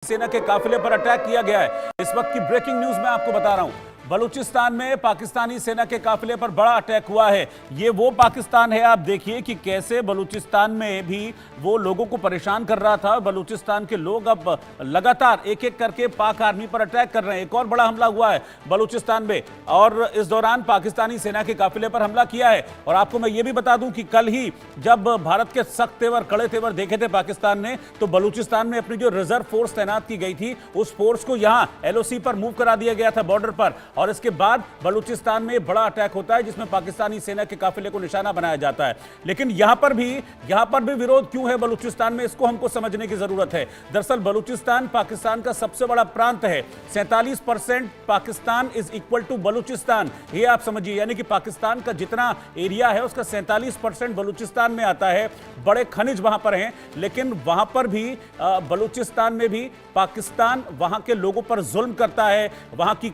सेना के काफिले पर अटैक किया गया है। इस वक्त की ब्रेकिंग न्यूज मैं आपको बता रहा हूं। बलूचिस्तान में पाकिस्तानी सेना के काफिले पर बड़ा अटैक हुआ है। ये वो पाकिस्तान है, आप देखिए कि कैसे बलूचिस्तान में भी वो लोगों को परेशान कर रहा था। बलूचिस्तान के लोग अब लगातार एक एक करके पाक आर्मी पर अटैक कर रहे हैं। एक और बड़ा हमला हुआ है बलूचिस्तान में और इस दौरान पाकिस्तानी सेना के काफिले पर हमला किया है। और आपको मैं ये भी बता दूं कि कल ही जब भारत के सख्त तेवर, कड़े तेवर देखे थे पाकिस्तान ने, तो बलूचिस्तान में अपनी जो रिजर्व फोर्स तैनात की गई थी उस फोर्स को यहां एलओसी पर मूव करा दिया गया था बॉर्डर पर। और इसके बाद बलूचिस्तान में बड़ा अटैक होता है जिसमें पाकिस्तानी सेना के काफिले को निशाना बनाया जाता है। लेकिन यहां पर भी विरोध क्यों है बलूचिस्तान में, इसको हमको समझने की जरूरत है। दरअसल बलूचिस्तान पाकिस्तान का सबसे बड़ा प्रांत है। 47% Pakistan is equal to Balochistan, ये आप समझिए। यानी कि पाकिस्तान का जितना एरिया है उसका 47% बलूचिस्तान में आता है। बड़े खनिज वहां पर हैं, लेकिन वहां पर भी बलूचिस्तान में भी पाकिस्तान वहां के लोगों पर जुल्म करता है। वहां की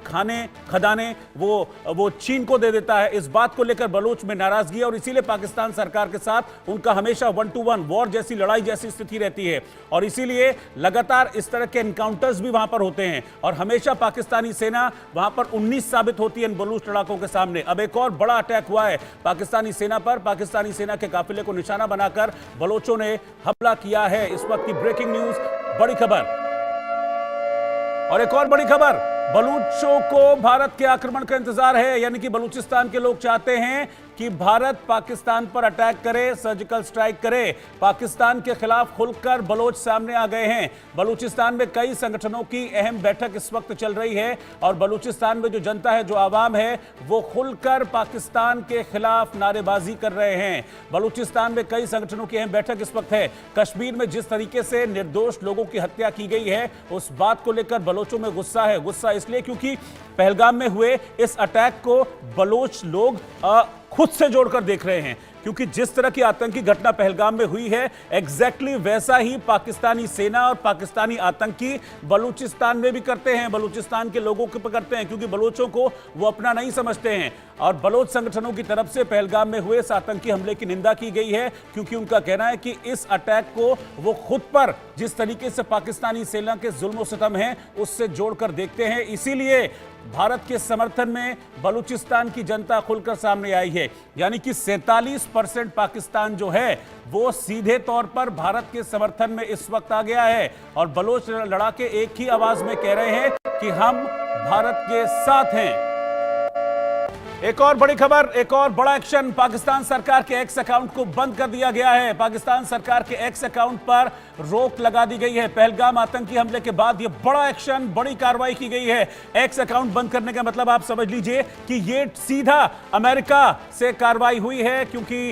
खदानें वो चीन को दे देता है। इस बात को लेकर बलूच में नाराजगी है और इसीलिए पाकिस्तान सरकार के साथ उनका हमेशा 1-to-1 वॉर जैसी, लड़ाई जैसी स्थिति रहती है। और इसीलिए लगातार इस तरह के एनकाउंटर्स भी वहां पर होते हैं और हमेशा पाकिस्तानी सेना वहां पर 19 साबित होती है इन बलूच लड़ाकों के सामने। अब एक और बड़ा अटैक हुआ है पाकिस्तानी सेना पर। पाकिस्तानी सेना के काफिले को निशाना बनाकर बलोचों ने हमला किया है। इस वक्त की ब्रेकिंग न्यूज, बड़ी खबर। और एक और बड़ी खबर, बलूचों को भारत के आक्रमण का इंतजार है। यानी कि बलूचिस्तान के लोग चाहते हैं कि भारत पाकिस्तान पर अटैक करे, सर्जिकल स्ट्राइक करे। पाकिस्तान के खिलाफ खुलकर बलोच सामने आ गए हैं। बलूचिस्तान में कई संगठनों की अहम बैठक इस वक्त चल रही है और बलूचिस्तान में जो जनता है, जो आवाम है, वो खुलकर पाकिस्तान के खिलाफ नारेबाजी कर रहे हैं। बलूचिस्तान में कई संगठनों की अहम बैठक इस वक्त है। कश्मीर में जिस तरीके से निर्दोष लोगों की हत्या की गई है उस बात को लेकर बलोचों में गुस्सा है। गुस्सा इसलिए क्योंकि पहलगाम में हुए इस अटैक को बलोच लोग खुद से जोड़कर देख रहे हैं। क्योंकि जिस तरह की आतंकी घटना पहलगाम में हुई है, एग्जैक्टली वैसा ही पाकिस्तानी सेना और पाकिस्तानी आतंकी बलूचिस्तान में भी करते हैं, बलूचिस्तान के लोगों को पकड़ते हैं। क्योंकि बलोचों को वो अपना नहीं समझते हैं और बलोच संगठनों की तरफ से पहलगाम में हुए इस आतंकी हमले की निंदा की गई है। क्योंकि उनका कहना है कि इस अटैक को वो खुद पर जिस तरीके से पाकिस्तानी सेना के जुल्म और सितम हैं उससे जोड़कर देखते हैं। इसीलिए भारत के समर्थन में बलूचिस्तान की जनता खुलकर सामने आई है। यानी कि 47% पाकिस्तान जो है वो सीधे तौर पर भारत के समर्थन में इस वक्त आ गया है और बलोच लड़ाके एक ही आवाज में कह रहे हैं कि हम भारत के साथ हैं। एक और बड़ी खबर, एक और बड़ा एक्शन, पाकिस्तान सरकार के एक्स अकाउंट को बंद कर दिया गया है। पाकिस्तान सरकार के एक्स अकाउंट पर रोक लगा दी गई है। पहलगाम आतंकी हमले के बाद यह बड़ा एक्शन, बड़ी कार्रवाई की गई है। एक्स अकाउंट बंद करने का मतलब आप समझ लीजिए कि यह सीधा अमेरिका से कार्रवाई हुई है। क्योंकि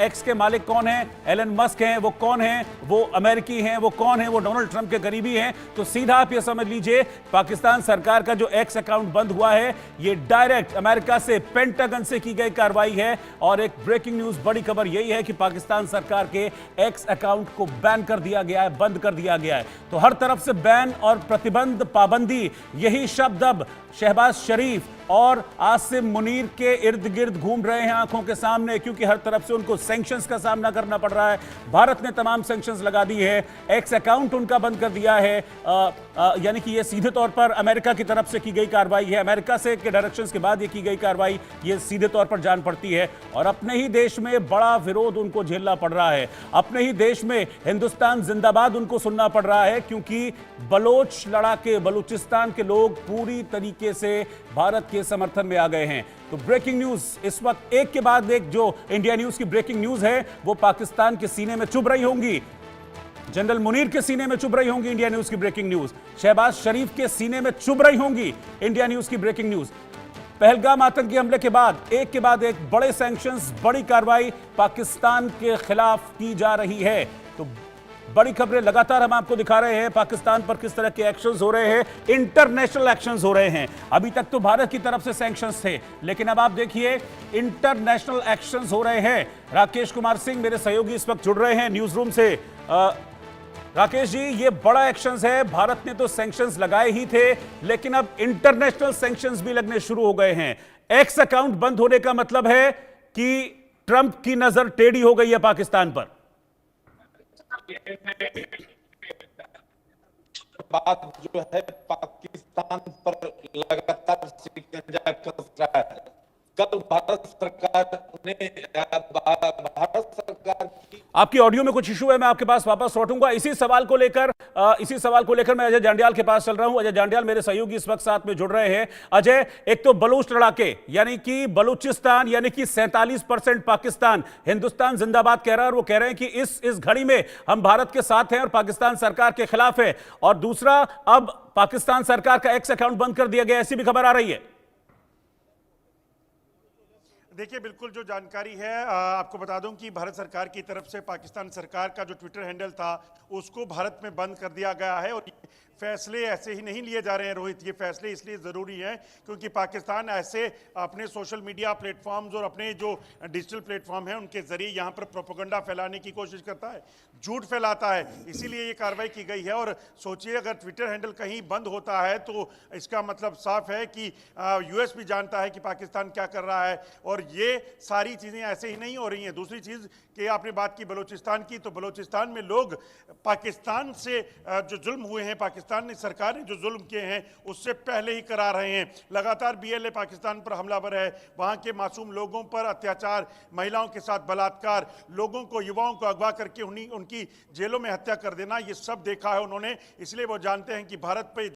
एक्स के मालिक कौन है? एलन मस्क हैं। वो कौन है? वो अमेरिकी हैं। वो कौन है? वो डोनाल्ड ट्रंप के करीबी हैं। तो सीधा आप यह समझ लीजिए पाकिस्तान सरकार का जो एक्स अकाउंट बंद हुआ है यह डायरेक्ट अमेरिका से, पेंटागन से की गई कार्रवाई है। और एक ब्रेकिंग न्यूज, बड़ी खबर यही है कि पाकिस्तान सरकार के एक्स अकाउंट को बैन कर दिया गया है, बंद कर दिया गया है। तो हर तरफ से बैन और प्रतिबंध, पाबंदी, यही शब्द अब शहबाज शरीफ और आसिम मुनीर के इर्द गिर्द घूम रहे हैं आंखों के सामने। क्योंकि हर तरफ से उनको सैंक्शंस का सामना करना पड़ रहा है। भारत ने तमाम सैंक्शंस लगा दी है, एक्स अकाउंट उनका बंद कर दिया है। यानी कि यह सीधे तौर पर अमेरिका की तरफ से की गई कार्रवाई है। अमेरिका से के डायरेक्शंस के बाद यह की गई कार्रवाई ये सीधे तौर पर जान पड़ती है। और अपने ही देश में बड़ा विरोध उनको झेलना पड़ रहा है। अपने ही देश में हिंदुस्तान जिंदाबाद उनको सुनना पड़ रहा है। क्योंकि बलोच लड़ाके, बलूचिस्तान के लोग पूरी तरीके से भारत के समर्थन में आ गए हैं। तो ब्रेकिंग न्यूज इस वक्त एक के बाद एक जो इंडिया न्यूज की ब्रेकिंग न्यूज है वो पाकिस्तान के सीने में चुभ रही होंगी, जनरल मुनीर के सीने में चुभ रही होंगी इंडिया न्यूज की ब्रेकिंग न्यूज, शहबाज शरीफ के सीने में चुभ रही होंगी इंडिया न्यूज की ब्रेकिंग न्यूज। पहलगाम आतंकी हमले के बाद एक बड़े सैंक्शंस, बड़ी कार्रवाई पाकिस्तान के खिलाफ की जा रही है। तो बड़ी खबरें लगातार हम आपको दिखा रहे हैं पाकिस्तान पर किस तरह के एक्शंस हो रहे हैं, इंटरनेशनल एक्शंस हो रहे हैं। अभी तक तो भारत की तरफ से सैंक्शंस थे, लेकिन अब आप देखिए इंटरनेशनल एक्शंस हो रहे हैं। राकेश कुमार सिंह मेरे सहयोगी इस वक्त जुड़ रहे हैं न्यूज रूम से। राकेश जी, ये बड़ा एक्शंस है। भारत ने तो सैंक्शंस लगाए ही थे, लेकिन अब इंटरनेशनल सैंक्शंस भी लगने शुरू हो गए हैं। एक्स अकाउंट बंद होने का मतलब है कि ट्रंप की नजर टेढ़ी हो गई है पाकिस्तान पर। बाद जो है पाकिस्तान पर लगातार शिकंजा कस रहा है। कल भारत सरकार ने भारत सरकार की आपकी ऑडियो में कुछ इशू है, मैं आपके पास वापस लौटूंगा इसी सवाल को लेकर मैं अजय जांडियाल के पास चल रहा हूं। अजय जांडियाल मेरे सहयोगी इस वक्त साथ में जुड़ रहे हैं। अजय, एक तो बलूच लड़ाके यानी कि बलूचिस्तान यानी कि 47% पाकिस्तान हिंदुस्तान जिंदाबाद कह रहा है और वो कह रहे हैं कि इस घड़ी में हम भारत के साथ हैं और पाकिस्तान सरकार के खिलाफ है। और दूसरा, अब पाकिस्तान सरकार का एक्स अकाउंट बंद कर दिया गया, ऐसी भी खबर आ रही है। देखिए, बिल्कुल जो जानकारी है आपको बता दूं कि भारत सरकार की तरफ से पाकिस्तान सरकार का जो ट्विटर हैंडल था उसको भारत में बंद कर दिया गया है। और फैसले ऐसे ही नहीं लिए जा रहे हैं रोहित, ये फैसले इसलिए ज़रूरी हैं क्योंकि पाकिस्तान ऐसे अपने सोशल मीडिया प्लेटफॉर्म्स और अपने जो डिजिटल प्लेटफॉर्म हैं उनके ज़रिए यहाँ पर प्रोपेगेंडा फैलाने की कोशिश करता है, झूठ फैलाता है, इसीलिए ये कार्रवाई की गई है। और सोचिए, अगर ट्विटर हैंडल कहीं बंद होता है तो इसका मतलब साफ है कि यूएस भी जानता है कि पाकिस्तान क्या कर रहा है। और ये सारी चीज़ें ऐसे ही नहीं हो रही हैं। दूसरी चीज़ कि आपने बात की बलूचिस्तान की, तो बलूचिस्तान में लोग पाकिस्तान से जो जुल्म हुए हैं, पाकिस्तान ने सरकार ने जो जुल्म किए हैं उससे पहले ही करा रहे हैं। लगातार बीएलए पाकिस्तान पर हमलावर है, वहाँ के मासूम लोगों पर अत्याचार, महिलाओं के साथ बलात्कार, लोगों को, युवाओं को अगवा करके उनकी जेलों में हत्या कर देना, ये सब देखा है उन्होंने। इसलिए वो जानते हैं कि भारत पे